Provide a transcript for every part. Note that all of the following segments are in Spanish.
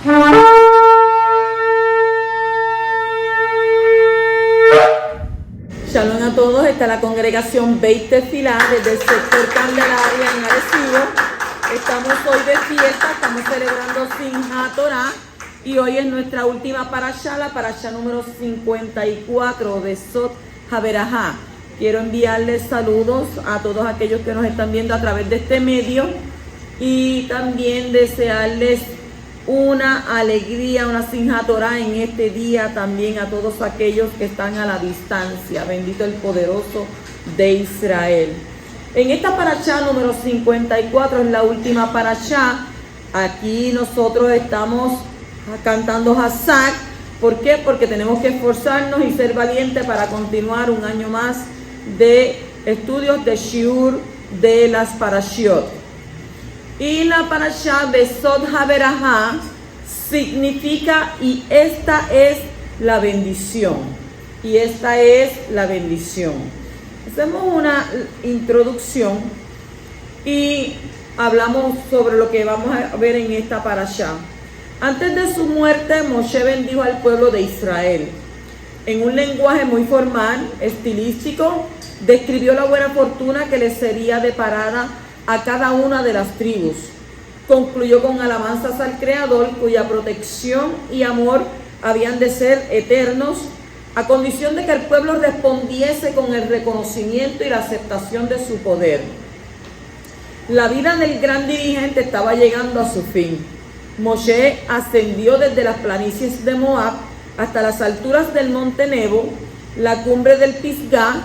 Shalom a todos, está la congregación Beit Tefilá desde el sector Candelaria en Arecibo. Estamos hoy de fiesta, estamos celebrando Simchat Torah y hoy es nuestra última parashá, la parashá número 54 de Sot HaBerajá. Quiero enviarles saludos a todos aquellos que nos están viendo a través de este medio y también desearles una alegría, una Simchat Torah en este día también a todos aquellos que están a la distancia. Bendito el poderoso de Israel. En esta parashá número 54 es la última parashá. Aquí nosotros estamos cantando Hazak. ¿Por qué? Porque tenemos que esforzarnos y ser valientes para continuar un año más de estudios de Shiur de las parashiot. Y la parashá de Sot HaBerajá significa y esta es la bendición. Y esta es la bendición. Hacemos una introducción y hablamos sobre lo que vamos a ver en esta parashá. Antes de su muerte, Moshe bendijo al pueblo de Israel. En un lenguaje muy formal, estilístico, describió la buena fortuna que le sería deparada a cada una de las tribus. Concluyó con alabanzas al Creador, cuya protección y amor habían de ser eternos, a condición de que el pueblo respondiese con el reconocimiento y la aceptación de su poder. La vida del gran dirigente estaba llegando a su fin. Moshe ascendió desde las planicies de Moab hasta las alturas del monte Nebo, la cumbre del Pisgah,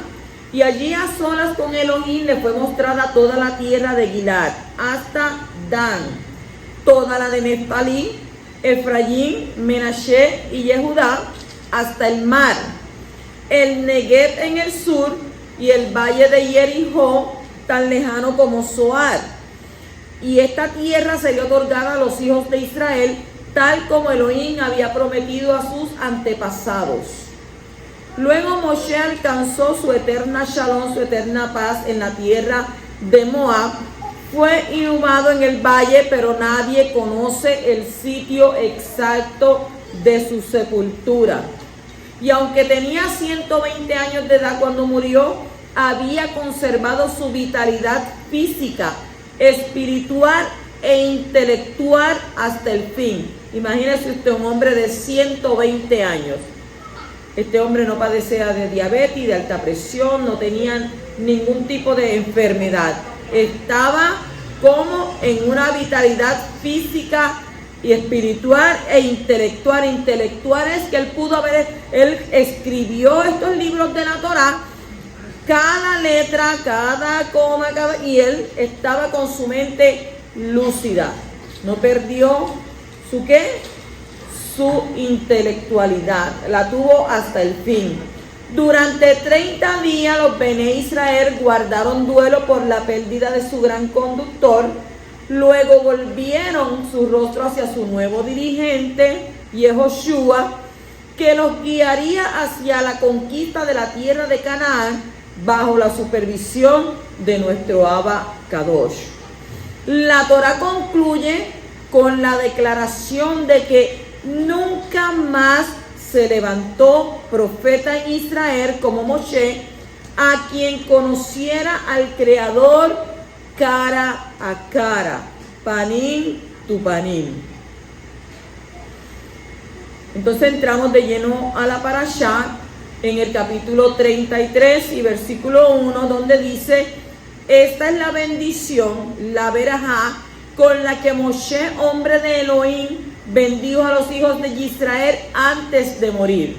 y allí a solas con Elohim le fue mostrada toda la tierra de Gilad, hasta Dan, toda la de Neftalí, Efraín, Menashe y Yehudá, hasta el mar, el Negev en el sur y el valle de Jericó, tan lejano como Zoar. Y esta tierra sería otorgada a los hijos de Israel, tal como Elohim había prometido a sus antepasados. Luego Moshe alcanzó su eterna shalom, su eterna paz en la tierra de Moab. Fue inhumado en el valle, pero nadie conoce el sitio exacto de su sepultura. Y aunque tenía 120 años de edad cuando murió, había conservado su vitalidad física, espiritual e intelectual hasta el fin. Imagínese usted un hombre de 120 años. Este hombre no padecía de diabetes, de alta presión, no tenía ningún tipo de enfermedad. Estaba como en una vitalidad física y espiritual e intelectual. Intelectual es que él escribió estos libros de la Torah, cada letra, cada coma, y él estaba con su mente lúcida. No perdió su ¿qué? Su intelectualidad, la tuvo hasta el fin. Durante 30 días los Bene Israel guardaron duelo por la pérdida de su gran conductor. Luego volvieron su rostro hacia su nuevo dirigente, Yehoshua, que los guiaría hacia la conquista de la tierra de Canaán bajo la supervisión de nuestro Abba Kadosh. La Torah concluye con la declaración de que nunca más se levantó profeta en Israel como Moshe, a quien conociera al Creador cara a cara, panim tu panim. Entonces entramos de lleno a la parashá en el capítulo 33 y versículo 1, donde dice: esta es la bendición, la verajá, con la que Moshe, hombre de Elohim, bendijo a los hijos de Israel antes de morir.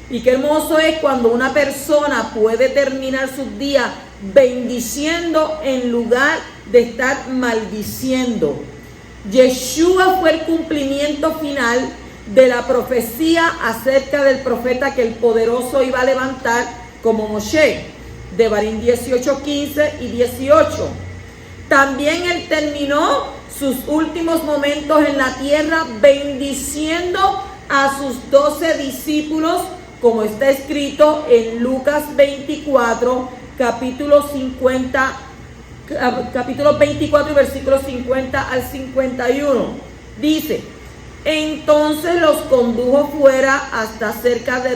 Y qué hermoso es cuando una persona puede terminar sus días bendiciendo en lugar de estar maldiciendo. Yeshua fue el cumplimiento final de la profecía acerca del profeta que el poderoso iba a levantar como Moshe, Devarim 18:15 y 18. También él terminó sus últimos momentos en la tierra bendiciendo a sus 12 discípulos, como está escrito en Lucas 24, capítulo 24 y versículos 50 al 51. Dice: Entonces los condujo fuera hasta cerca de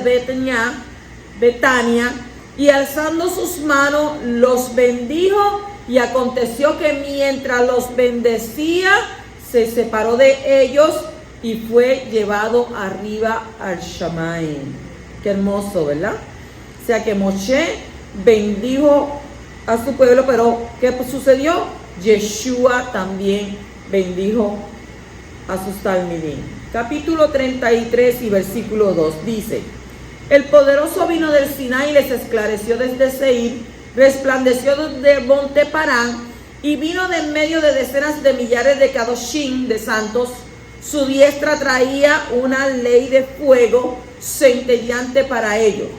Betania, y alzando sus manos los bendijo, y aconteció que mientras los bendecía, se separó de ellos y fue llevado arriba al Shamaim. Qué hermoso, ¿verdad? O sea que Moshe bendijo a su pueblo, pero ¿qué sucedió? Yeshua también bendijo a sus talmidim. Capítulo 33 y versículo 2 dice: el poderoso vino del Sinaí y les esclareció desde Seir, resplandeció desde monte Parán, y vino de en medio de decenas de millares de Kadoshim, de santos. Su diestra traía una ley de fuego centelleante para ellos.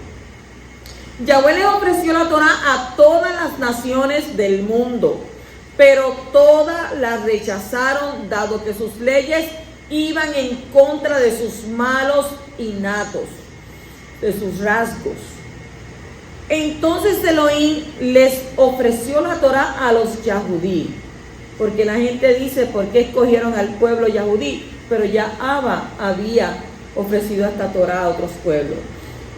Yahweh les ofreció la Torá a todas las naciones del mundo, pero todas las rechazaron, dado que sus leyes iban en contra de sus malos innatos, de sus rasgos. Entonces Elohim les ofreció la Torá a los Yahudí, porque la gente dice, ¿por qué escogieron al pueblo Yahudí? Pero ya Abba había ofrecido esta Torá a otros pueblos.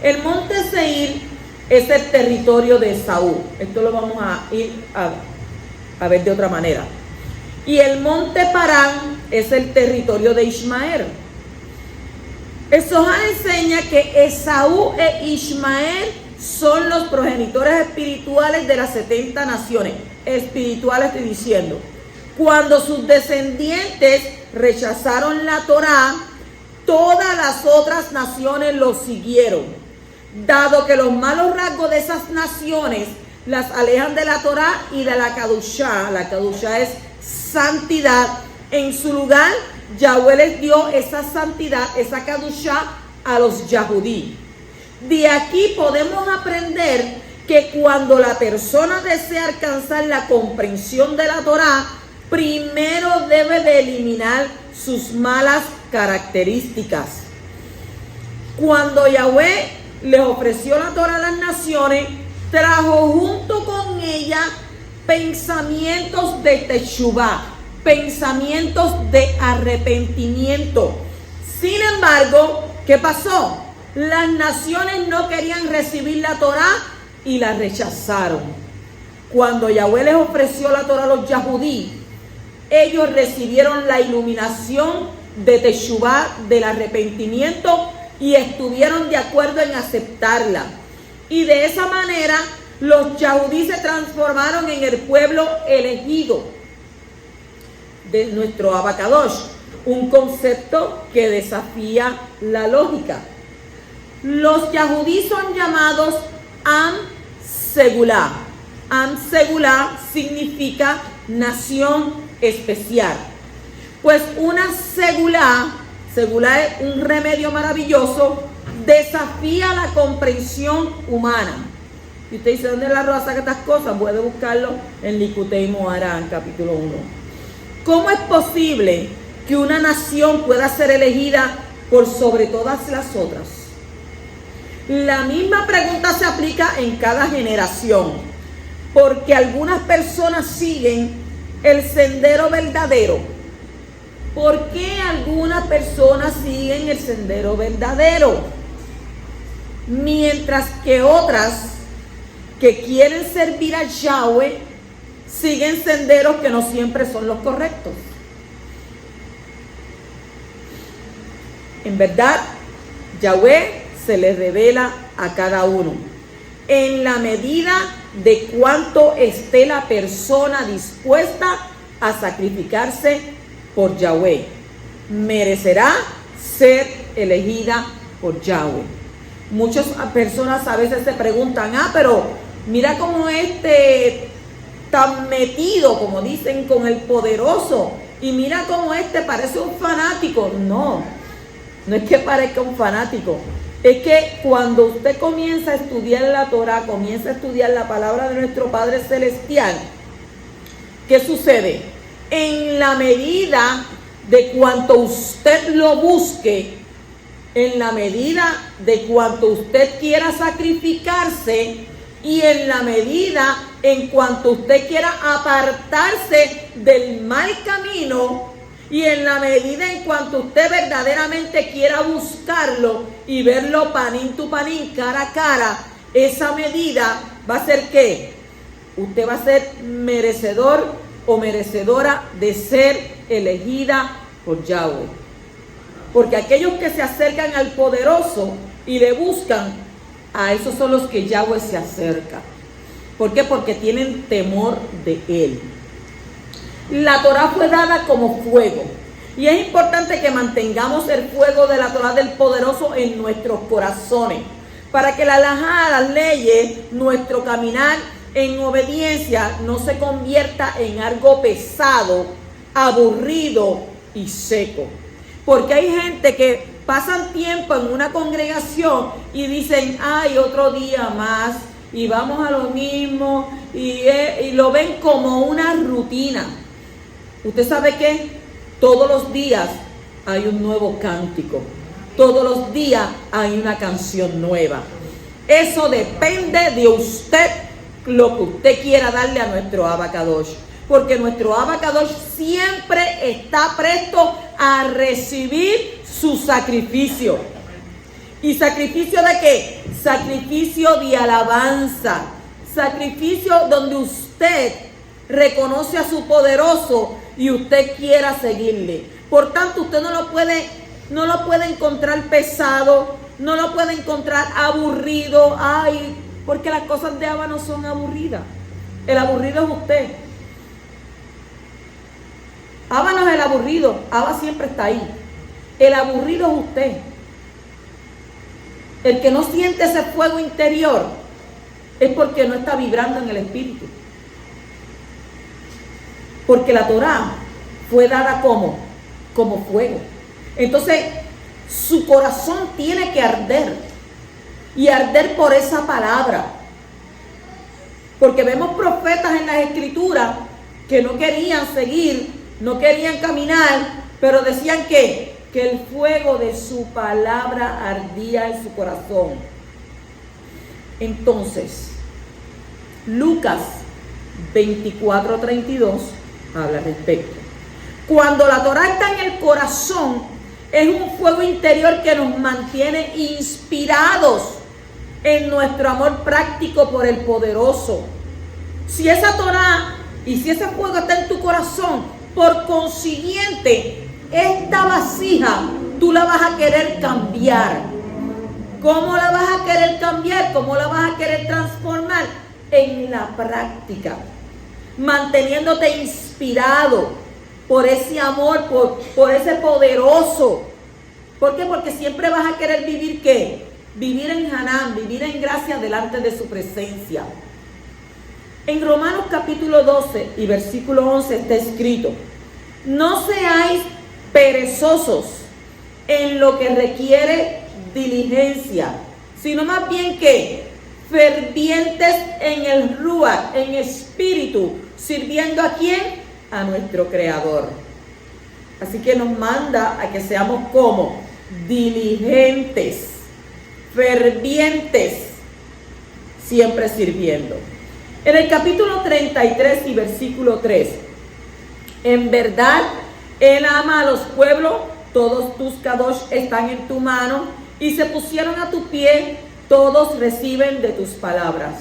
El monte Seir es el territorio de Esaú. Esto lo vamos a ir a ver de otra manera. Y el monte Parán es el territorio de Ismael. El Zohar enseña que Esaú e Ismael son los progenitores espirituales de las 70 naciones. Espirituales estoy diciendo. Cuando sus descendientes rechazaron la Torá, todas las otras naciones los siguieron. Dado que los malos rasgos de esas naciones las alejan de la Torá y de la Kadushá. La Kadushá es santidad. En su lugar, Yahweh les dio esa santidad, esa Kadushá a los Yahudí. De aquí podemos aprender que cuando la persona desea alcanzar la comprensión de la Torá, primero debe de eliminar sus malas características. Cuando Yahweh les ofreció la Torá a las naciones, trajo junto con ella pensamientos de Teshuvá, pensamientos de arrepentimiento. Sin embargo, ¿qué pasó? Las naciones no querían recibir la Torá y la rechazaron. Cuando Yahweh les ofreció la Torá a los Yahudí, ellos recibieron la iluminación de Teshuvá, del arrepentimiento, y estuvieron de acuerdo en aceptarla. Y de esa manera los Yahudí se transformaron en el pueblo elegido de nuestro Abacadosh, un concepto que desafía la lógica. Los Yahudí son llamados Am Segulá. Am Segulá significa nación especial. Pues una Segulá es un remedio maravilloso, desafía la comprensión humana. Y usted dice, ¿dónde la Rosa saca estas cosas? Puede buscarlo en Likutei Moharan, capítulo 1. ¿Cómo es posible que una nación pueda ser elegida por sobre todas las otras? La misma pregunta se aplica en cada generación, porque algunas personas siguen el sendero verdadero. ¿Por qué algunas personas siguen el sendero verdadero? Mientras que otras que quieren servir a Yahweh siguen senderos que no siempre son los correctos. En verdad, Yahweh se le revela a cada uno en la medida de cuánto esté la persona dispuesta a sacrificarse por Yahweh. Merecerá ser elegida por Yahweh. Muchas personas a veces se preguntan, pero mira cómo tan metido, como dicen, con el poderoso, y mira cómo parece un fanático. No es que parezca un fanático. Es que cuando usted comienza a estudiar la Torah, comienza a estudiar la palabra de nuestro Padre Celestial, ¿qué sucede? En la medida de cuanto usted lo busque, en la medida de cuanto usted quiera sacrificarse, y en la medida en cuanto usted quiera apartarse del mal camino Y en la medida en cuanto usted verdaderamente quiera buscarlo y verlo panín tu panín, cara a cara, esa medida va a ser ¿qué? Usted va a ser merecedor o merecedora de ser elegida por Yahweh. Porque aquellos que se acercan al poderoso y le buscan, a esos son los que Yahweh se acerca. ¿Por qué? Porque tienen temor de Él. La Torá fue dada como fuego. Y es importante que mantengamos el fuego de la Torá del poderoso en nuestros corazones. Para que la alajá, las leyes, nuestro caminar en obediencia no se convierta en algo pesado, aburrido y seco. Porque hay gente que pasan tiempo en una congregación y dicen, ay, otro día más, y vamos a lo mismo, y lo ven como una rutina. ¿Usted sabe qué? Todos los días hay un nuevo cántico. Todos los días hay una canción nueva. Eso depende de usted, lo que usted quiera darle a nuestro Abacadosh. Porque nuestro Abacadosh siempre está presto a recibir su sacrificio. ¿Y sacrificio de qué? Sacrificio de alabanza. Sacrificio donde usted reconoce a su poderoso y usted quiera seguirle. Por tanto, usted no lo puede encontrar pesado, no lo puede encontrar aburrido. Ay, porque las cosas de Abba no son aburridas. El aburrido es usted. Abba no es el aburrido, Abba siempre está ahí. El aburrido es usted. El que no siente ese fuego interior es porque no está vibrando en el espíritu. Porque la Torá fue dada como fuego. Entonces, su corazón tiene que arder. Y arder por esa palabra. Porque vemos profetas en las escrituras que no querían seguir, no querían caminar, pero decían que el fuego de su palabra ardía en su corazón. Entonces, Lucas 24:32 habla al respecto. Cuando la Torá está en el corazón, es un fuego interior que nos mantiene inspirados en nuestro amor práctico por el poderoso. Si esa Torá y si ese fuego está en tu corazón, por consiguiente, esta vasija tú la vas a querer cambiar. ¿Cómo la vas a querer cambiar? ¿Cómo la vas a querer transformar? En la práctica, manteniéndote inspirado por ese amor, por ese poderoso. ¿Por qué? Porque siempre vas a querer vivir ¿qué? Vivir en Hanán, vivir en gracia delante de su presencia. En Romanos capítulo 12 y versículo 11 está escrito: no seáis perezosos en lo que requiere diligencia, sino más bien que fervientes en el Ruach, en espíritu, sirviendo ¿a quién? A nuestro Creador. Así que nos manda a que seamos como diligentes, fervientes, siempre sirviendo. En el capítulo 33 y versículo 3, en verdad, Él ama a los pueblos, todos tus kadosh están en tu mano, y se pusieron a tu pie, todos reciben de tus palabras.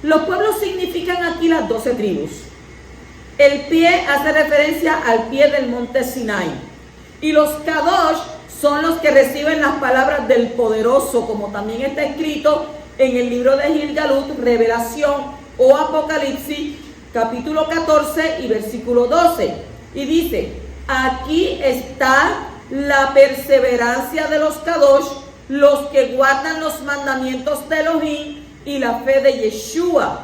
Los pueblos significan aquí las 12 tribus. El pie hace referencia al pie del monte Sinai. Y los kadosh son los que reciben las palabras del poderoso, como también está escrito en el libro de Gilgalut, Revelación o Apocalipsis, capítulo 14 y versículo 12. Y dice: aquí está la perseverancia de los kadosh, los que guardan los mandamientos de Elohim y la fe de Yeshua.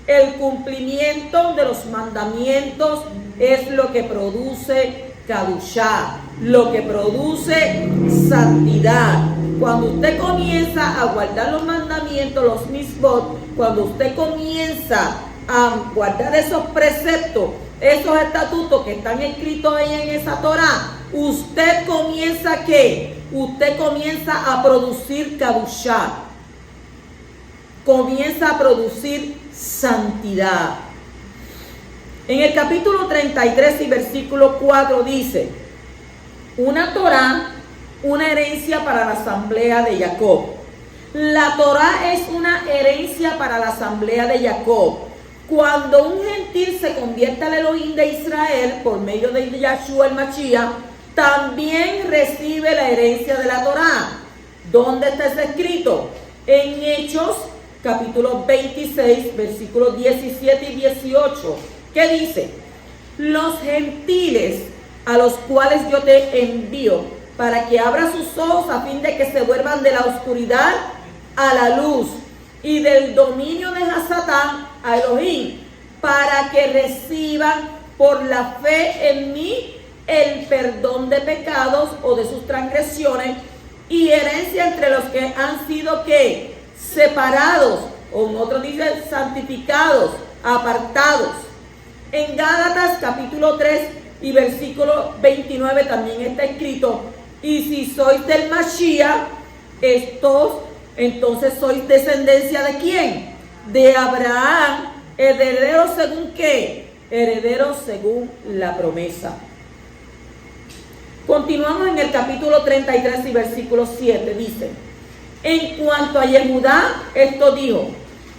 El cumplimiento de los mandamientos es lo que produce Kadushá, lo que produce santidad. Cuando usted comienza a guardar los mandamientos, los misbot, cuando usted comienza a guardar esos preceptos, esos estatutos que están escritos ahí en esa Torá, usted comienza ¿qué? Usted comienza a producir Kadushá, comienza a producir santidad. En el capítulo 33 y versículo 4 dice: una Torá, una herencia para la asamblea de Jacob. La Torá es una herencia para la asamblea de Jacob. Cuando un gentil se convierte al Elohim de Israel por medio de Yahshua el Mashiach, también recibe la herencia de la Torá. ¿Dónde está eso escrito? En Hechos, capítulo 26, versículos 17 y 18. ¿Qué dice? Los gentiles a los cuales yo te envío para que abra sus ojos a fin de que se vuelvan de la oscuridad a la luz y del dominio de Hasatán a Elohim, para que reciban por la fe en mí el perdón de pecados o de sus transgresiones y herencia entre los que han sido ¿qué? Separados, o en otros dicen santificados, apartados. En Gálatas capítulo 3 y versículo 29 también está escrito: y si sois del Mashiach, entonces sois descendencia ¿de quién? De Abraham, heredero según ¿qué? Heredero según la promesa. Continuamos en el capítulo 33 y versículo 7, dice: en cuanto a Yehudá, esto dijo: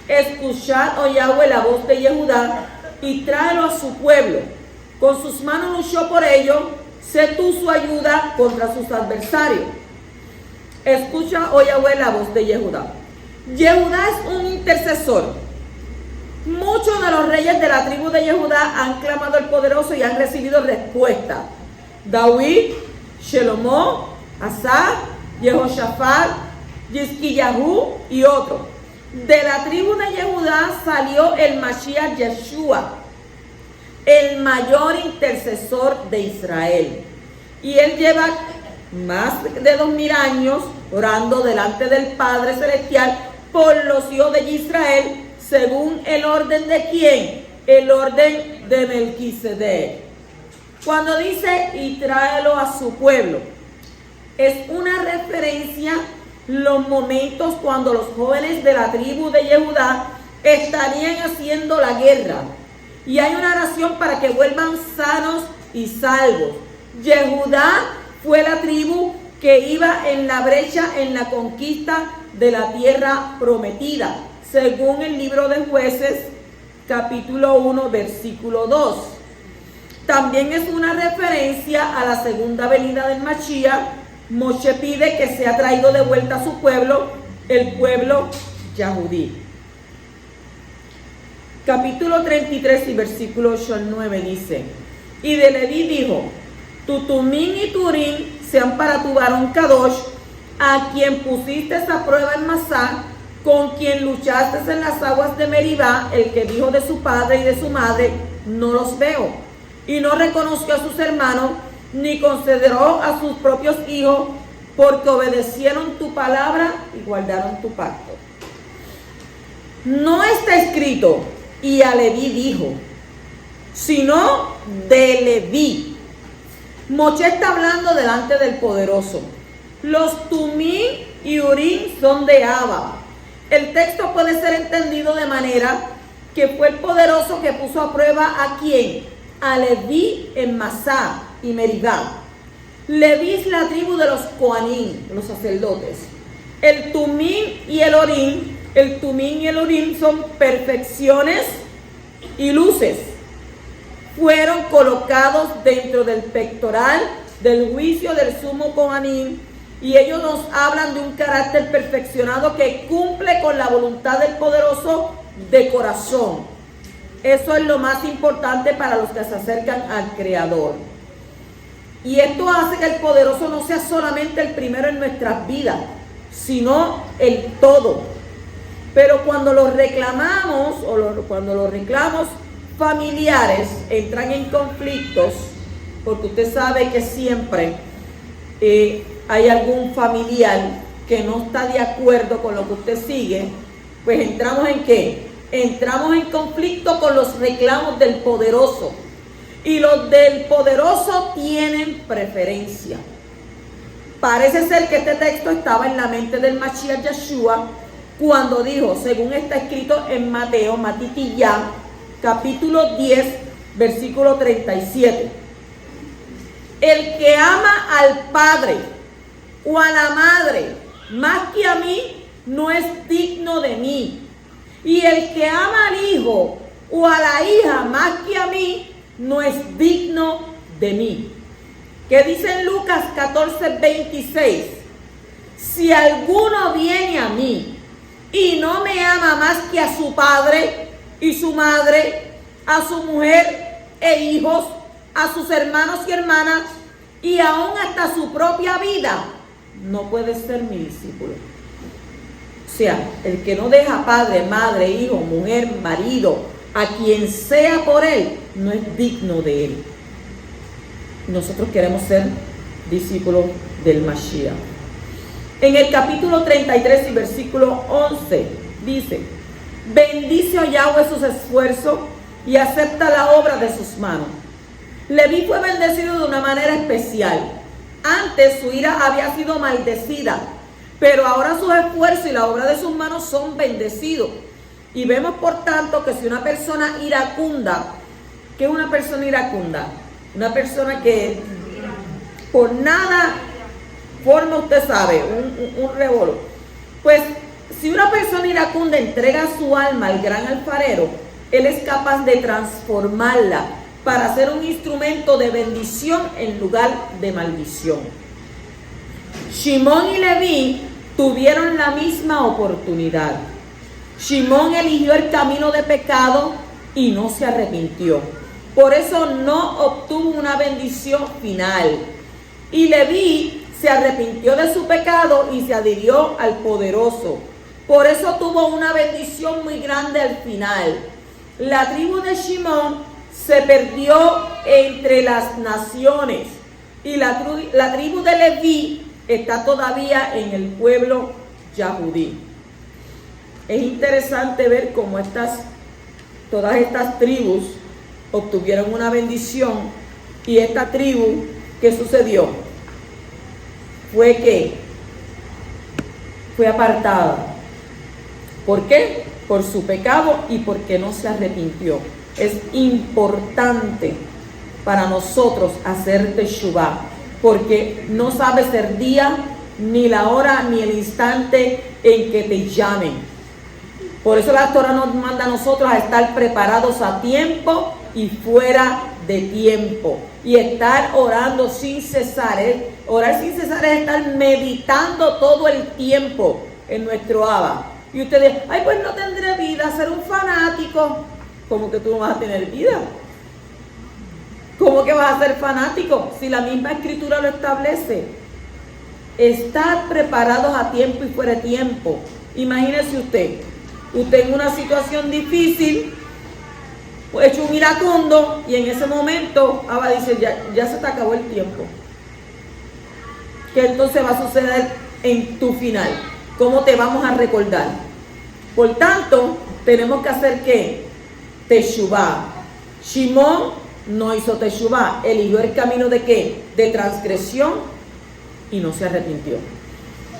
escuchad, oh Yahweh, la voz de Yehudá, y tráelo a su pueblo. Con sus manos luchó por ellos, sé tú su ayuda contra sus adversarios. Escucha, oh Yahweh, la voz de Yehudá. Yehudá es un intercesor. Muchos de los reyes de la tribu de Yehudá han clamado al poderoso y han recibido respuesta. David, Shelomó, Asa, Jehoshaphat, Yizkiyahu y otros. De la tribu de Yehudá salió el Mashiach Yeshua, el mayor intercesor de Israel. Y él lleva más de 2000 años orando delante del Padre Celestial por los hijos de Israel, según el orden de ¿quién? El orden de Melquisedec. Cuando dice y tráelo a su pueblo, es una referencia los momentos cuando los jóvenes de la tribu de Yehudá estarían haciendo la guerra. Y hay una oración para que vuelvan sanos y salvos. Yehudá fue la tribu que iba en la brecha en la conquista de la tierra prometida, según el libro de Jueces, capítulo 1, versículo 2. También es una referencia a la segunda venida del Mashiach. Moshe pide que sea traído de vuelta a su pueblo, el pueblo Yahudí. Capítulo 33 y versículo 8 al 9 dice: y de Leví dijo: tu Tumín y Turín sean para tu varón Kadosh, a quien pusiste a prueba en Masá, con quien luchaste en las aguas de Meribá, el que dijo de su padre y de su madre: no los veo. Y no reconoció a sus hermanos, ni consideró a sus propios hijos, porque obedecieron tu palabra y guardaron tu pacto. No está escrito y a Leví dijo, sino de Leví. Moshe está hablando delante del poderoso. Los Tumín y Urín son de Abba. El texto puede ser entendido de manera que fue el poderoso que puso a prueba ¿a quién? A Leví en Masá y Meribá. Leví es la tribu de los Coanín, los sacerdotes. El Tumín y el Urín son perfecciones y luces. Fueron colocados dentro del pectoral del juicio del sumo Coanín, y ellos nos hablan de un carácter perfeccionado que cumple con la voluntad del poderoso de corazón. Eso es lo más importante para los que se acercan al Creador. Y esto hace que el poderoso no sea solamente el primero en nuestras vidas, sino el todo. Pero cuando los reclamamos, cuando los reclamos familiares entran en conflictos, porque usted sabe que siempre hay algún familiar que no está de acuerdo con lo que usted sigue, pues entramos en ¿qué? Entramos en conflicto con los reclamos del poderoso. Y los del poderoso tienen preferencia. Parece ser que este texto estaba en la mente del Mashiach Yeshua cuando dijo, según está escrito en Mateo, Matitiyá, capítulo 10 versículo 37. El que ama al padre o a la madre más que a mí, no es digno de mí. Y el que ama al hijo o a la hija más que a mí, no es digno de mí. ¿Qué dice en Lucas 14:26? Si alguno viene a mí y no me ama más que a su padre y su madre, a su mujer e hijos, a sus hermanos y hermanas, y aún hasta su propia vida, no puede ser mi discípulo. O sea, el que no deja padre, madre, hijo, mujer, marido, a quien sea por él, no es digno de él. Nosotros queremos ser discípulos del Mashiach. En el capítulo 33 y versículo 11 dice: bendice, oh Yahweh, sus esfuerzos y acepta la obra de sus manos. Leví fue bendecido de una manera especial. Antes su ira había sido maldecida, pero ahora sus esfuerzos y la obra de sus manos son bendecidos. Y vemos por tanto que si una persona iracunda, ¿qué es una persona iracunda? Una persona que por nada forma, usted sabe, un revolú. Pues si una persona iracunda entrega su alma al gran alfarero, él es capaz de transformarla para ser un instrumento de bendición en lugar de maldición. Shimón y Leví tuvieron la misma oportunidad. Shimón eligió el camino de pecado y no se arrepintió. Por eso no obtuvo una bendición final. Y Leví se arrepintió de su pecado y se adhirió al poderoso. Por eso tuvo una bendición muy grande al final. La tribu de Shimón se perdió entre las naciones y la tribu de Leví está todavía en el pueblo yahudí. Es interesante ver cómo todas estas tribus obtuvieron una bendición, y esta tribu, ¿qué sucedió? Fue que fue apartada. ¿Por qué? Por su pecado y porque no se arrepintió. Es importante para nosotros hacer teshuvá, porque no sabes el día, ni la hora, ni el instante en que te llamen. Por eso la Torah nos manda a nosotros a estar preparados a tiempo y fuera de tiempo, y estar orando sin cesar. Orar sin cesar es estar meditando todo el tiempo en nuestro Abba. Y ustedes, ay, pues no tendré vida, ser un fanático. ¿Cómo que tú no vas a tener vida? ¿Cómo que vas a ser fanático? Si la misma escritura lo establece. Estar preparados a tiempo y fuera de tiempo. Imagínese usted en una situación difícil, hecho un iracundo, y en ese momento Abba dice, ya se te acabó el tiempo. ¿Qué entonces va a suceder en tu final? ¿Cómo te vamos a recordar? Por tanto, tenemos que hacer ¿qué? Teshuvá. Shimón no hizo teshuvá, eligió el camino de ¿qué? De transgresión, y no se arrepintió.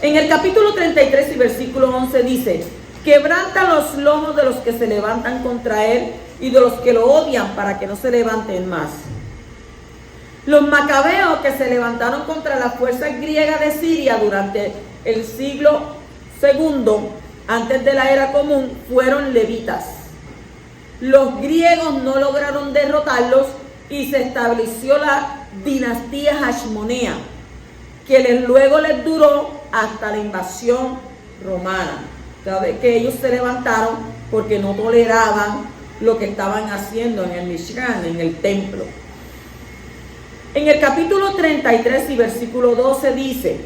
En el capítulo 33 y versículo 11 dice: quebranta los lomos de los que se levantan contra él y de los que lo odian, para que no se levanten más. Los macabeos que se levantaron contra las fuerzas griegas de Siria durante el siglo II antes de la era común fueron levitas. Los griegos no lograron derrotarlos y se estableció la dinastía Hashmonea, que luego les duró hasta la invasión romana. ¿Sabe? Que ellos se levantaron porque no toleraban lo que estaban haciendo en el Mishkan, en el templo. En el capítulo 33 y versículo 12 dice: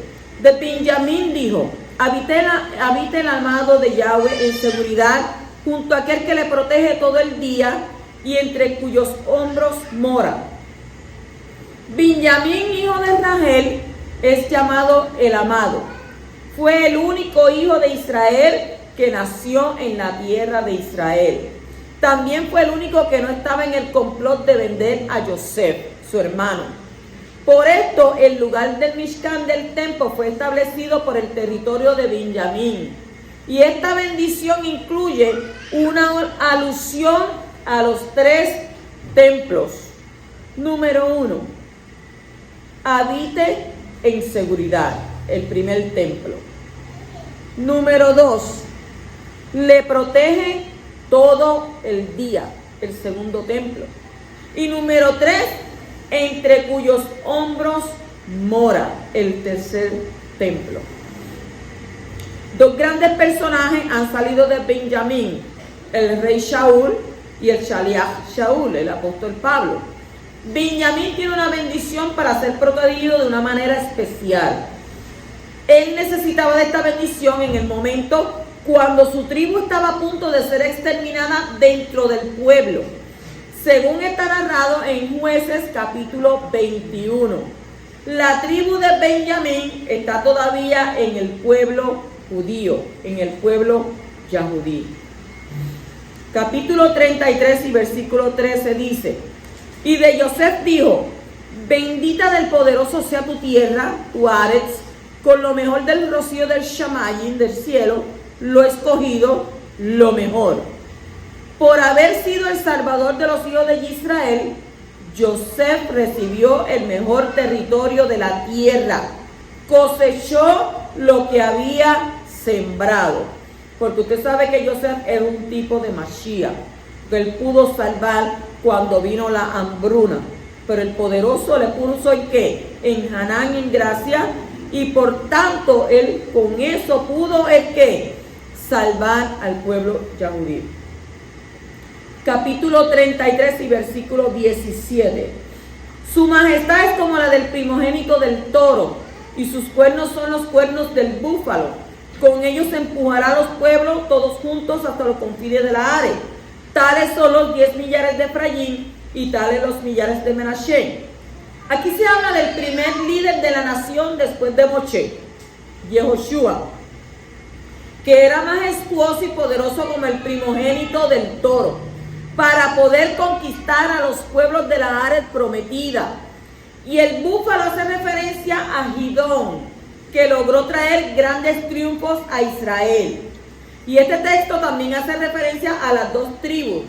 de Benjamín dijo: habite el amado de Yahweh en seguridad junto a aquel que le protege todo el día y entre cuyos hombros mora. Benjamín, hijo de Rachel, es llamado el amado. Fue el único hijo de Israel que nació en la tierra de Israel. También fue el único que no estaba en el complot de vender a Yosef, su hermano. Por esto, el lugar del Mishkan del templo fue establecido por el territorio de Benjamín. Y esta bendición incluye una alusión a los 3 templos. Número 1, habite en seguridad, el primer templo. Número 2, le protege todo el día, el segundo templo. Y número 3, entre cuyos hombros mora, el tercer templo. Dos grandes personajes han salido de Benjamín, el rey Shaul y el Shaliach Shaul, el apóstol Pablo. Benjamín tiene una bendición para ser protegido de una manera especial. Él necesitaba de esta bendición en el momento cuando su tribu estaba a punto de ser exterminada dentro del pueblo, según está narrado en Jueces capítulo 21. La tribu de Benjamín está todavía en el pueblo judío, en el pueblo yahudí. Capítulo 33 y versículo 13 dice: y de Yosef dijo: bendita del poderoso sea tu tierra, tu Aretz, con lo mejor del rocío del Shamayim, del cielo, lo escogido, lo mejor. Por haber sido el salvador de los hijos de Israel, Yosef recibió el mejor territorio de la tierra, cosechó lo que había sembrado. Porque usted sabe que Yosef era un tipo de Mashiach, que él pudo salvar cuando vino la hambruna. Pero el poderoso le puso en qué? En Hanán, en gracia, y por tanto él con eso pudo el qué? Salvar al pueblo yahudí. Capítulo 33 y versículo 17. Su majestad es como la del primogénito del toro, y sus cuernos son los cuernos del búfalo. Con ellos empujará a los pueblos todos juntos hasta los confines de la Are. Tales son los 10 millares de Efraín y tales los millares de Menashe. Aquí se habla del primer líder de la nación después de Moshe, Yehoshua, que era majestuoso y poderoso como el primogénito del toro, para poder conquistar a los pueblos de la Ares prometida. Y el búfalo hace referencia a Gidón, que logró traer grandes triunfos a Israel. Y este texto también hace referencia a las dos tribus,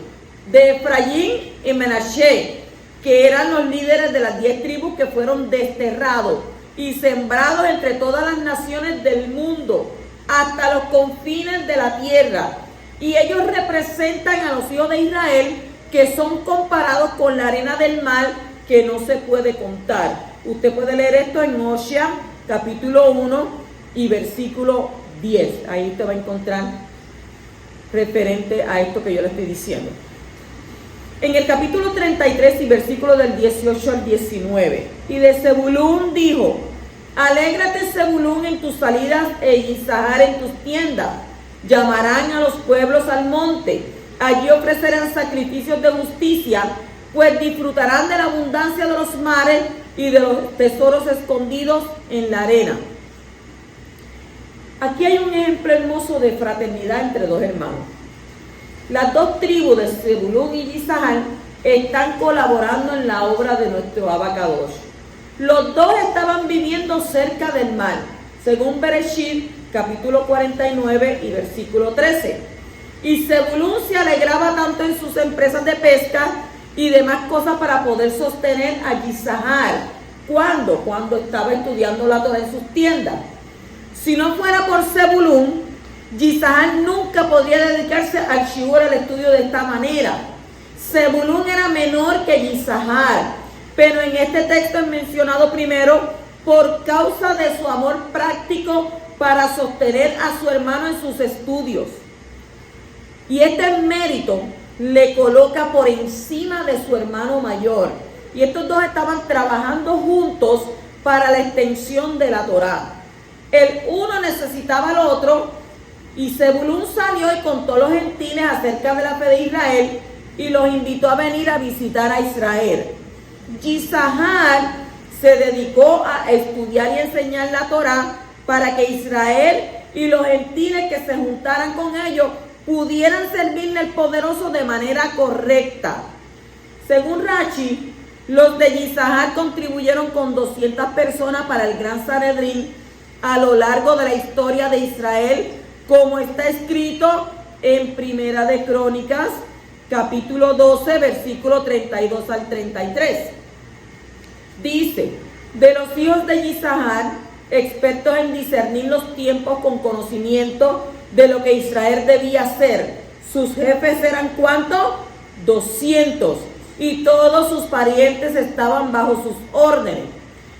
de Efraín y Menashe, que eran los líderes de las 10 tribus que fueron desterrados y sembrados entre todas las naciones del mundo, hasta los confines de la tierra. Y ellos representan a los hijos de Israel, que son comparados con la arena del mar, que no se puede contar. Usted puede leer esto en Osea, capítulo 1 y versículo 10. Ahí usted va a encontrar referente a esto que yo le estoy diciendo. En el capítulo 33 y versículo del 18 al 19. Y de Zebulún dijo: alégrate, Zebulún, en tus salidas, e Isahar en tus tiendas. Llamarán a los pueblos al monte, allí ofrecerán sacrificios de justicia, pues disfrutarán de la abundancia de los mares y de los tesoros escondidos en la arena. Aquí hay un ejemplo hermoso de fraternidad entre dos hermanos. Las dos tribus de Zebulún y Isahar están colaborando en la obra de nuestro Abacadosh. Los dos estaban viviendo cerca del mar, según Bereshit, capítulo 49 y versículo 13. Y Zebulún se alegraba tanto en sus empresas de pesca y demás cosas para poder sostener a Isahar. ¿Cuándo? Cuando estaba estudiando la Torah en sus tiendas. Si no fuera por Zebulún, Isahar nunca podría dedicarse al shiur, al estudio de esta manera. Zebulún era menor que Isahar, pero en este texto es mencionado primero por causa de su amor práctico para sostener a su hermano en sus estudios. Y este mérito le coloca por encima de su hermano mayor. Y estos dos estaban trabajando juntos para la extensión de la Torá. El uno necesitaba al otro, y Zebulún salió y contó a los gentiles acerca de la fe de Israel y los invitó a venir a visitar a Israel. Isahar se dedicó a estudiar y enseñar la Torá para que Israel y los gentiles que se juntaran con ellos pudieran servirle al poderoso de manera correcta. Según Rashi, los de Isahar contribuyeron con 200 personas para el Gran Sanedrín a lo largo de la historia de Israel, como está escrito en Primera de Crónicas, capítulo 12, versículo 32 al 33. Dice, de los hijos de Isahar, expertos en discernir los tiempos con conocimiento de lo que Israel debía hacer. Sus jefes eran ¿cuántos? 200. Y todos sus parientes estaban bajo sus órdenes.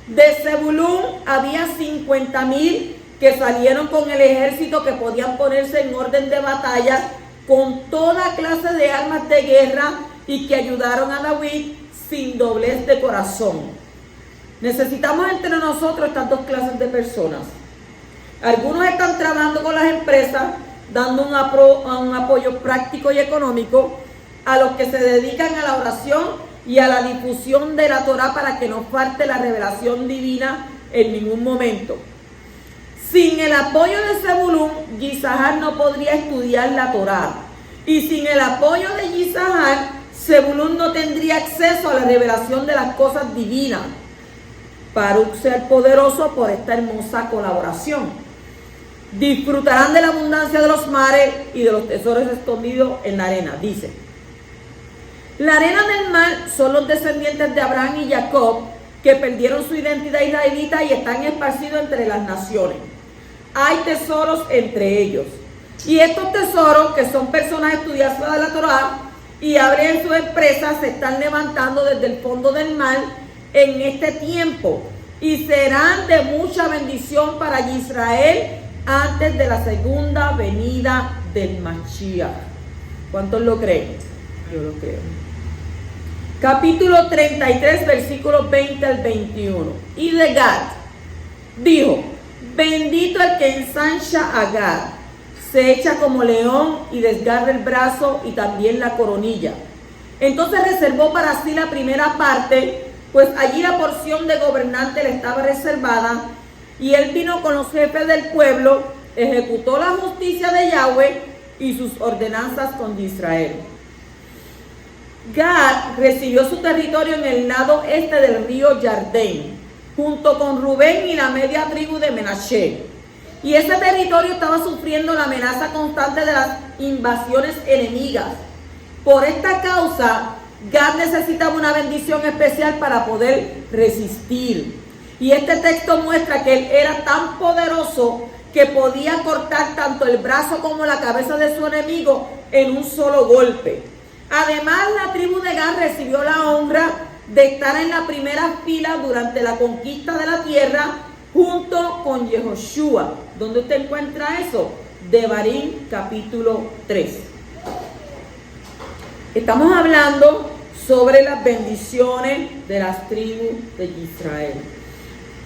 De Zebulún había 50,000 que salieron con el ejército que podían ponerse en orden de batalla con toda clase de armas de guerra y que ayudaron a David sin doblez de corazón. Necesitamos entre nosotros estas dos clases de personas. Algunos están trabajando con las empresas, dando un apoyo práctico y económico a los que se dedican a la oración y a la difusión de la Torá para que no falte la revelación divina en ningún momento. Sin el apoyo de Zebulún, Isahar no podría estudiar la Torá. Y sin el apoyo de Isahar, Zebulún no tendría acceso a la revelación de las cosas divinas. Baruch sea el poderoso por esta hermosa colaboración. Disfrutarán de la abundancia de los mares y de los tesoros escondidos en la arena. Dice, la arena del mar son los descendientes de Abraham y Jacob que perdieron su identidad israelita y están esparcidos entre las naciones. Hay tesoros entre ellos. Y estos tesoros, que son personas estudiosas de la Torá y abren sus empresas, se están levantando desde el fondo del mar en este tiempo y serán de mucha bendición para Israel antes de la segunda venida del Mashiach. ¿Cuántos lo creen? Yo lo creo. Capítulo 33, versículos 20 al 21. Y de Gad dijo, bendito el que ensancha a Gad, se echa como león y desgarra el brazo y también la coronilla. Entonces reservó para sí la primera parte, pues allí la porción de gobernante le estaba reservada, y él vino con los jefes del pueblo, ejecutó la justicia de Yahweh y sus ordenanzas con Israel. Gad recibió su territorio en el lado este del río Jardén, junto con Rubén y la media tribu de Menashe. Y ese territorio estaba sufriendo la amenaza constante de las invasiones enemigas. Por esta causa, Gad necesitaba una bendición especial para poder resistir. Y este texto muestra que él era tan poderoso que podía cortar tanto el brazo como la cabeza de su enemigo en un solo golpe. Además, la tribu de Gad recibió la honra de estar en la primera fila durante la conquista de la tierra junto con Yehoshua. ¿Dónde usted encuentra eso? Devarim capítulo 3. Estamos hablando sobre las bendiciones de las tribus de Israel.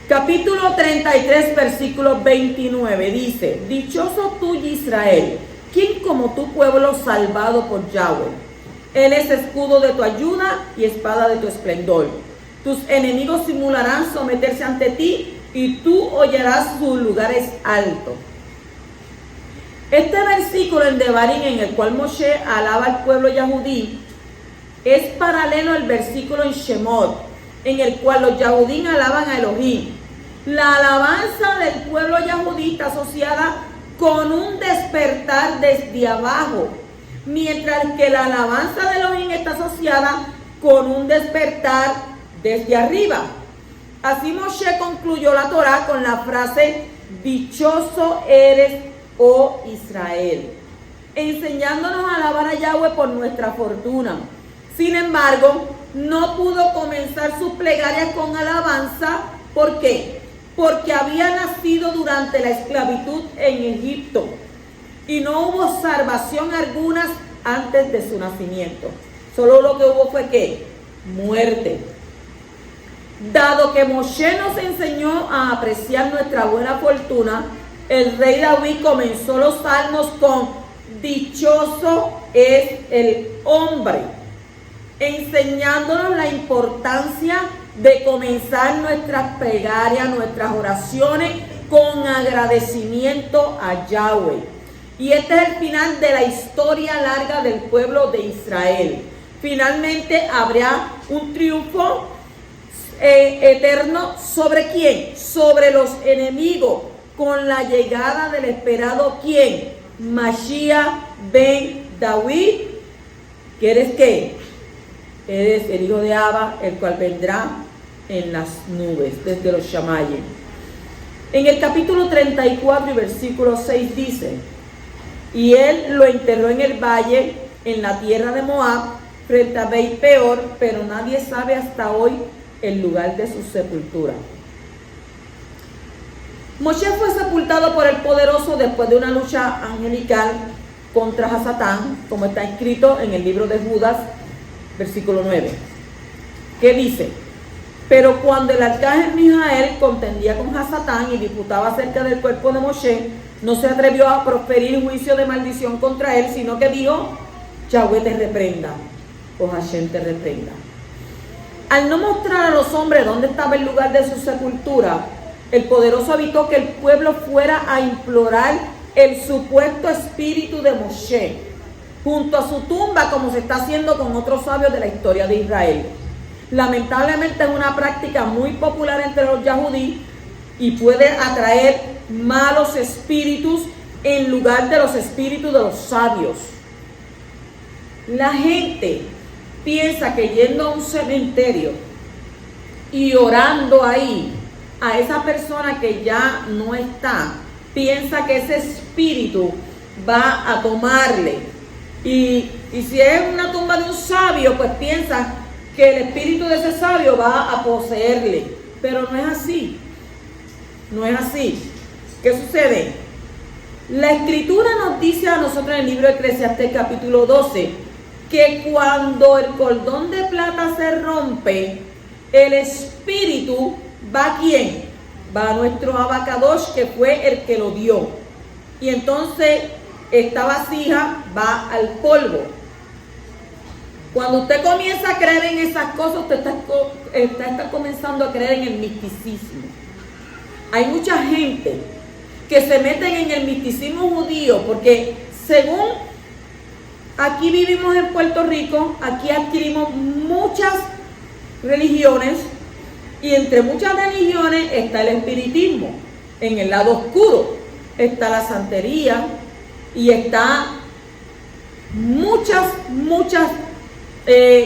Capítulo 33, versículo 29 dice, dichoso tú, Israel, ¿quién como tu pueblo salvado por Yahweh? Él es escudo de tu ayuda y espada de tu esplendor. Tus enemigos simularán someterse ante ti y tú hollarás sus lugares altos. Este versículo en Devarim, en el cual Moshe alaba al pueblo yahudí, es paralelo al versículo en Shemot, en el cual los yahudí alaban a Elohim. La alabanza del pueblo yahudí está asociada con un despertar desde abajo, mientras que la alabanza de Elohim está asociada con un despertar desde arriba. Así Moshe concluyó la Torá con la frase, dichoso eres, oh Israel, enseñándonos a alabar a Yahweh por nuestra fortuna. Sin embargo, no pudo comenzar sus plegarias con alabanza. ¿Por qué? Porque había nacido durante la esclavitud en Egipto y no hubo salvación alguna antes de su nacimiento. Solo lo que hubo fue ¿qué? Muerte. Dado que Moshe nos enseñó a apreciar nuestra buena fortuna, el rey David comenzó los salmos con dichoso es el hombre, enseñándonos la importancia de comenzar nuestras plegarias, nuestras oraciones con agradecimiento a Yahweh. Y este es el final de la historia larga del pueblo de Israel. Finalmente habrá un triunfo eterno. ¿Sobre quién? Sobre los enemigos, con la llegada del esperado ¿quién? Mashiach ben David, que eres ¿qué? Eres el hijo de Abba, el cual vendrá en las nubes, desde los Shamayim. En el capítulo 34 y versículo 6 dice: y él lo enterró en el valle, en la tierra de Moab, frente a Beit Peor, pero nadie sabe hasta hoy el lugar de su sepultura. Moshe fue sepultado por el Poderoso después de una lucha angelical contra Hasatán, como está escrito en el libro de Judas, versículo 9, que dice: pero cuando el arcángel Mijael contendía con Hasatán y disputaba acerca del cuerpo de Moshe, no se atrevió a proferir juicio de maldición contra él, sino que dijo: Yahweh te reprenda, o Hashem te reprenda. Al no mostrar a los hombres dónde estaba el lugar de su sepultura, el Poderoso evitó que el pueblo fuera a implorar el supuesto espíritu de Moshe junto a su tumba, como se está haciendo con otros sabios de la historia de Israel. Lamentablemente es una práctica muy popular entre los yahudí y puede atraer malos espíritus en lugar de los espíritus de los sabios. La gente piensa que yendo a un cementerio y orando ahí a esa persona que ya no está, piensa que ese espíritu va a tomarle. Y si es una tumba de un sabio, pues piensa que el espíritu de ese sabio va a poseerle. Pero no es así. No es así. ¿Qué sucede? La Escritura nos dice a nosotros en el libro de Eclesiastés capítulo 12 que cuando el cordón de plata se rompe, el espíritu va ¿a quién? Va a nuestro Abacadosh, que fue el que lo dio. Y entonces esta vasija va al polvo. Cuando usted comienza a creer en esas cosas, usted está comenzando a creer en el misticismo. Hay mucha gente que se meten en el misticismo judío porque según aquí vivimos en Puerto Rico, aquí adquirimos muchas religiones y entre muchas religiones está el espiritismo. En el lado oscuro está la santería y está muchas,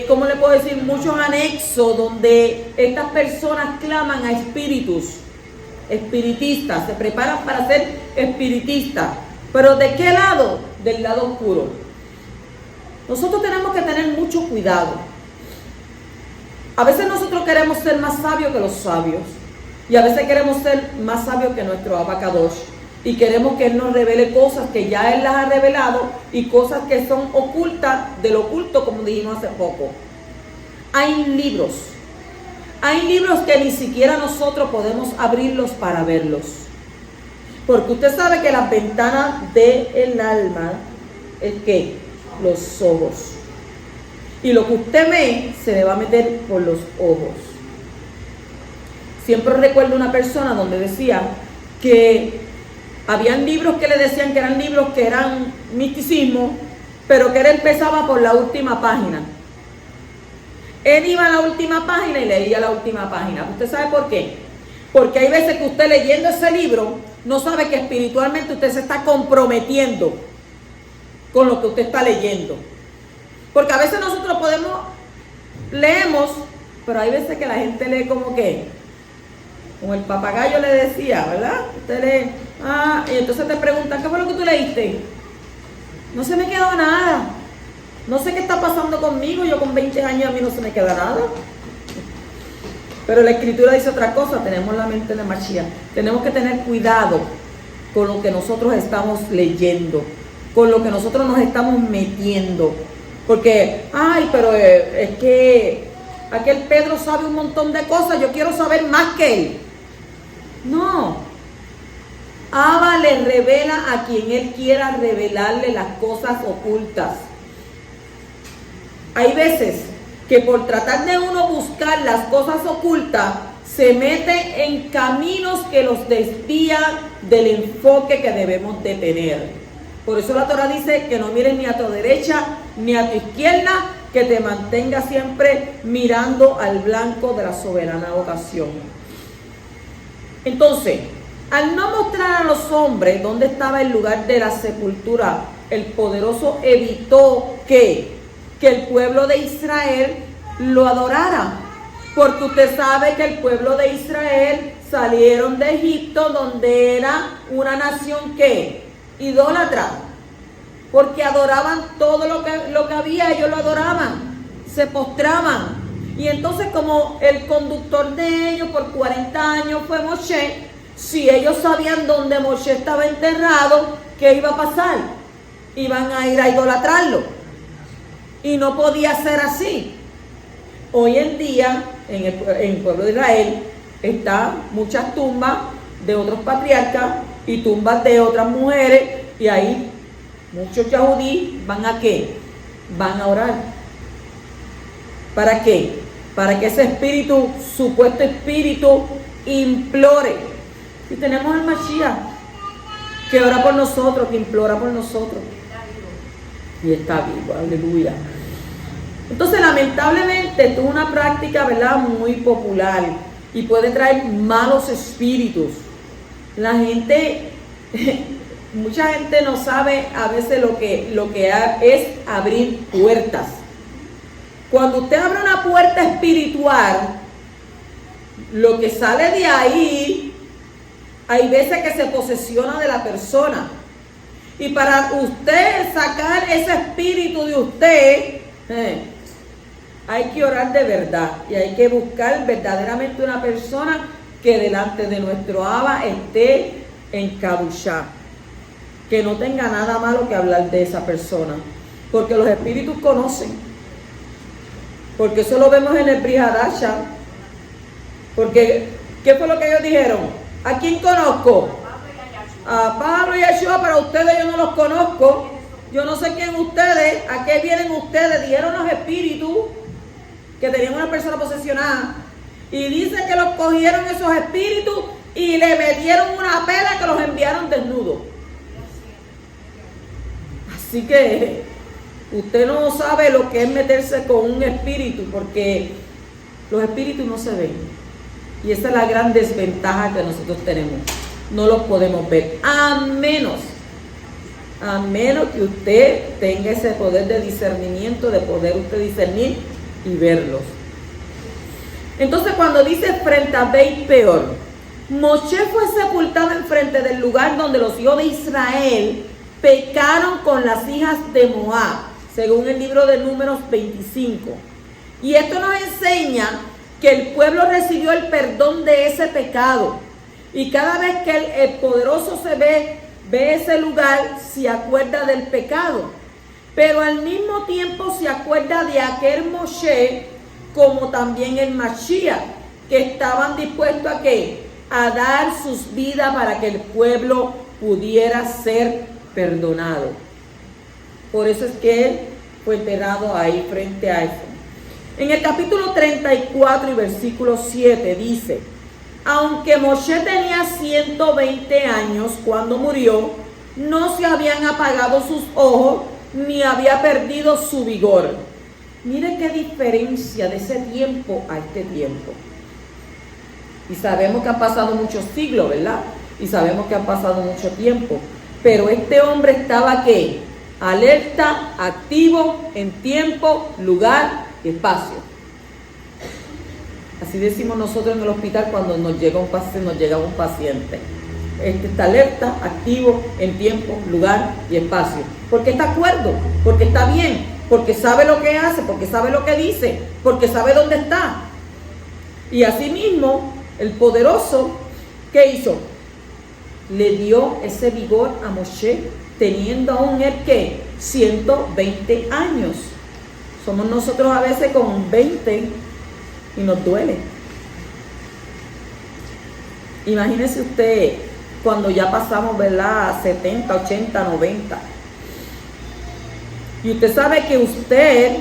¿cómo le puedo decir? Muchos anexos donde estas personas claman a espíritus, espiritistas, se preparan para ser espiritistas. ¿Pero de qué lado? Del lado oscuro. Nosotros tenemos que tener mucho cuidado. A veces nosotros queremos ser más sabios que los sabios. Y a veces queremos ser más sabios que nuestro Abacadosh. Y queremos que Él nos revele cosas que ya Él las ha revelado y cosas que son ocultas del oculto, como dijimos hace poco. Hay libros que ni siquiera nosotros podemos abrirlos para verlos. Porque usted sabe que las ventanas del alma es ¿qué? Los ojos. Y lo que usted ve se le va a meter por los ojos. Siempre recuerdo una persona donde decía que habían libros que le decían que eran libros que eran misticismo, pero que él empezaba por la última página. Él iba a la última página y leía la última página. ¿Usted sabe por qué? Porque hay veces que usted leyendo ese libro no sabe que espiritualmente usted se está comprometiendo con lo que usted está leyendo. Porque a veces nosotros leemos, pero hay veces que la gente lee como que, como el papagayo le decía, ¿verdad? Usted lee, y entonces te preguntan, ¿qué fue lo que tú leíste? No se me quedó nada. No sé qué está pasando conmigo, yo con 20 años a mí no se me queda nada. Pero la Escritura dice otra cosa, tenemos la mente de Mashiach. Tenemos que tener cuidado con lo que nosotros estamos leyendo, con lo que nosotros nos estamos metiendo. Porque, pero es que aquel Pedro sabe un montón de cosas, yo quiero saber más que él. No. Abba le revela a quien él quiera revelarle las cosas ocultas. Hay veces que por tratar de uno buscar las cosas ocultas, se mete en caminos que los desvían del enfoque que debemos de tener. Por eso la Torah dice que no mires ni a tu derecha ni a tu izquierda, que te mantenga siempre mirando al blanco de la soberana ocasión. Entonces, al no mostrar a los hombres dónde estaba el lugar de la sepultura, el Poderoso evitó que que el pueblo de Israel lo adorara. Porque usted sabe que el pueblo de Israel salieron de Egipto, donde era una nación que idólatra, porque adoraban todo lo que había, ellos lo adoraban, se postraban. Y entonces, como el conductor de ellos por 40 años fue Moshe, si ellos sabían dónde Moshe estaba enterrado, ¿qué iba a pasar? Iban a ir a idolatrarlo. Y no podía ser así. Hoy en día, en el pueblo de Israel, están muchas tumbas de otros patriarcas y tumbas de otras mujeres, y ahí muchos yahudí van a ¿qué? Van a orar. ¿Para qué? Para que ese espíritu, supuesto espíritu, implore. Y tenemos al Mashiach, que ora por nosotros, que implora por nosotros. Y está vivo, aleluya. Entonces, lamentablemente, esto es una práctica, ¿verdad?, muy popular y puede traer malos espíritus. La gente, mucha gente no sabe a veces lo que es abrir puertas. Cuando usted abre una puerta espiritual, lo que sale de ahí, hay veces que se posesiona de la persona. Y para usted sacar ese espíritu de usted, hay que orar de verdad y hay que buscar verdaderamente una persona que delante de nuestro Abba esté encabuchada, que no tenga nada malo que hablar de esa persona, porque los espíritus conocen, porque eso lo vemos en el Brit Hadasha. Porque ¿qué fue lo que ellos dijeron? ¿A quién conozco? A Pablo y a Yeshua, pero a ustedes yo no los conozco. Yo no sé quién ustedes, a qué vienen ustedes. Dijeron los espíritus que tenían una persona posesionada. Y dice que los cogieron esos espíritus y le metieron una pela que los enviaron desnudos. Así que usted no sabe lo que es meterse con un espíritu, porque los espíritus no se ven. Y esa es la gran desventaja que nosotros tenemos. No los podemos ver, a menos que usted tenga ese poder de discernimiento, de poder usted discernir y verlos. Entonces, cuando dice frente a Beit Peor, Moshe fue sepultado enfrente del lugar donde los hijos de Israel pecaron con las hijas de Moab, según el libro de Números 25. Y esto nos enseña que el pueblo recibió el perdón de ese pecado. Y cada vez que el poderoso ve ese lugar, se acuerda del pecado. Pero al mismo tiempo se acuerda de aquel Moshe, como también el Mashiach, que estaban dispuestos a ¿qué? A dar sus vidas para que el pueblo pudiera ser perdonado. Por eso es que él fue enterrado ahí frente a eso. En el capítulo 34 y versículo 7 dice: aunque Moshe tenía 120 años cuando murió, no se habían apagado sus ojos, ni había perdido su vigor. Mire qué diferencia de ese tiempo a este tiempo. Y sabemos que han pasado muchos siglos, ¿verdad? Y sabemos que han pasado mucho tiempo. Pero este hombre estaba ¿qué? Alerta, activo, en tiempo, lugar y espacio. Así decimos nosotros en el hospital cuando nos llega un paciente. Este está alerta, activo, en tiempo, lugar y espacio. Porque está acuerdo, porque está bien, porque sabe lo que hace, porque sabe lo que dice, porque sabe dónde está. Y asimismo, el poderoso, ¿qué hizo? Le dio ese vigor a Moshe, teniendo aún él ¿qué? 120 años. Somos nosotros a veces con 20 y nos duele. Imagínese usted cuando ya pasamos, ¿verdad?, 70, 80, 90. Y usted sabe que usted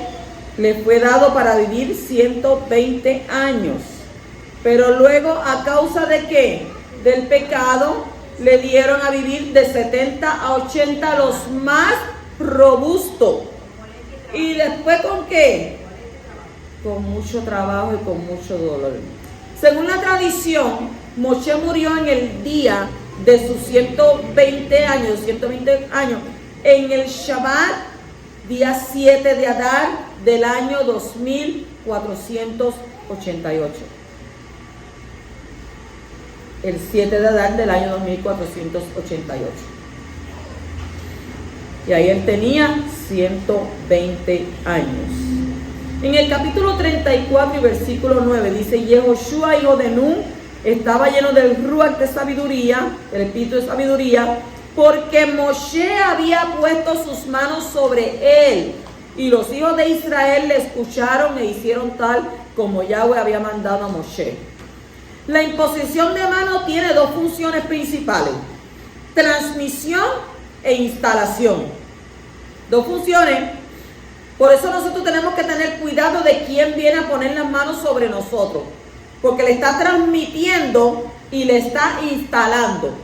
le fue dado para vivir 120 años. Pero luego, ¿a causa de qué? Del pecado, le dieron a vivir de 70 a 80 los más robustos. ¿Y después con qué? Con mucho trabajo y con mucho dolor. Según la tradición, Moshe murió en el día de sus 120 años, en el Shabbat, día 7 de Adar, del año 2488. El 7 de Adar del año 2488. Y ahí él tenía 120 años. En el capítulo 34 y versículo 9 dice: y Yehoshua, hijo de Nun, estaba lleno del ruach de sabiduría, el espíritu de sabiduría, porque Moshe había puesto sus manos sobre él. Y los hijos de Israel le escucharon e hicieron tal como Yahweh había mandado a Moshe. La imposición de mano tiene dos funciones principales: transmisión e instalación. Dos funciones. Por eso nosotros tenemos que tener cuidado de quién viene a poner las manos sobre nosotros, porque le está transmitiendo y le está instalando.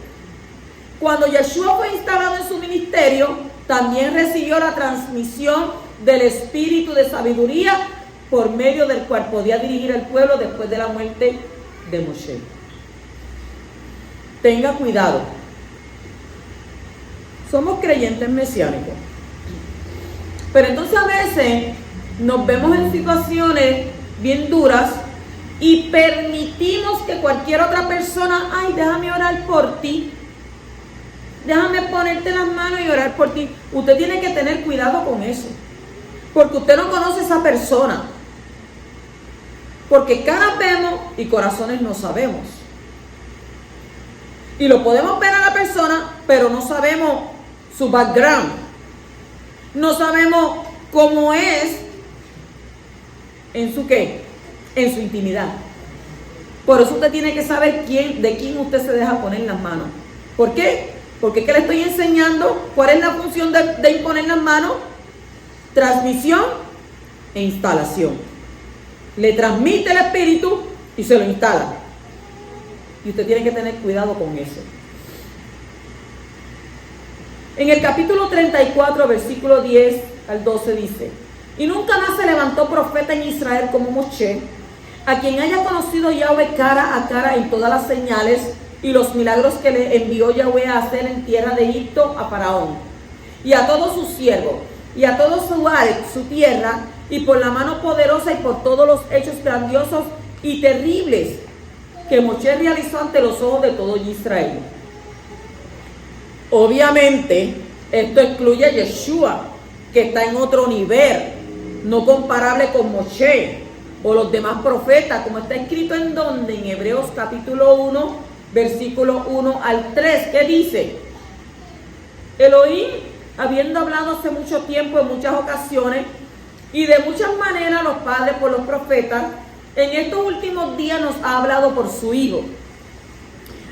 Cuando Yeshua fue instalado en su ministerio, también recibió la transmisión del espíritu de sabiduría, por medio del cual podía dirigir al pueblo después de la muerte de Moshe. Tenga cuidado. Somos creyentes mesiánicos, pero entonces a veces nos vemos en situaciones bien duras y permitimos que cualquier otra persona: ay, déjame orar por ti, déjame ponerte las manos y orar por ti. Usted tiene que tener cuidado con eso, porque usted no conoce a esa persona, porque caras vemos y corazones no sabemos. Y lo podemos ver a la persona, pero no sabemos su background, no sabemos cómo es en su qué, en su intimidad. Por eso usted tiene que saber de quién usted se deja poner las manos. ¿Por qué? Porque ¿qué le estoy enseñando? ¿Cuál es la función de imponer las manos? Transmisión e instalación. Le transmite el espíritu y se lo instala. Y usted tiene que tener cuidado con eso. En el capítulo 34, versículo 10 al 12 dice: y nunca más se levantó profeta en Israel como Moshe, a quien haya conocido Yahweh cara a cara en todas las señales y los milagros que le envió Yahweh a hacer en tierra de Egipto a Faraón y a todos sus siervos y a todo su tierra, y por la mano poderosa y por todos los hechos grandiosos y terribles que Moshe realizó ante los ojos de todo Israel. Obviamente esto excluye a Yeshua, que está en otro nivel, no comparable con Moshe o los demás profetas, como está escrito en donde, en Hebreos capítulo 1, versículo 1 al 3, que dice: Elohim, habiendo hablado hace mucho tiempo, en muchas ocasiones y de muchas maneras, los padres por los profetas, en estos últimos días nos ha hablado por su Hijo,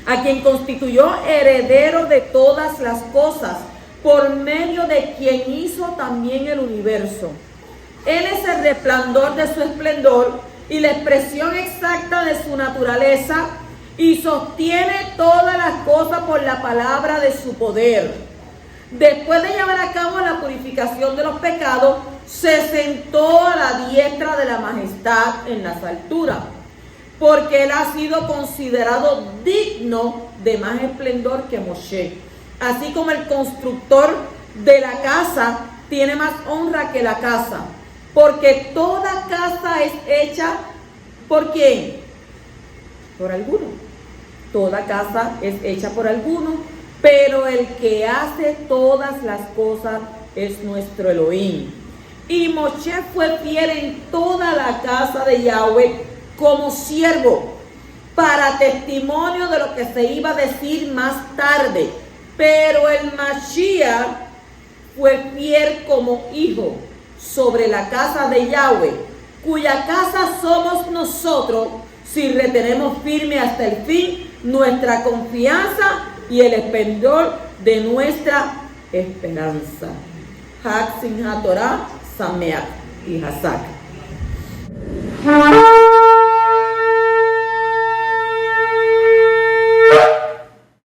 a quien constituyó heredero de todas las cosas, por medio de quien hizo también el universo. Él es el resplandor de su esplendor y la expresión exacta de su naturaleza, y sostiene todas las cosas por la palabra de su poder. Después de llevar a cabo la purificación de los pecados, se sentó a la diestra de la majestad en las alturas, porque él ha sido considerado digno de más esplendor que Moshe. Así como el constructor de la casa tiene más honra que la casa, porque toda casa es hecha ¿por quién? Por alguno. Toda casa es hecha por alguno, pero el que hace todas las cosas es nuestro Elohim. Y Moshe fue fiel en toda la casa de Yahweh como siervo, para testimonio de lo que se iba a decir más tarde. Pero el Mashiach fue fiel como hijo sobre la casa de Yahweh, cuya casa somos nosotros, si retenemos firme hasta el fin nuestra confianza y el esplendor de nuestra esperanza. Hag Simchat Torah Sameach y Hazak.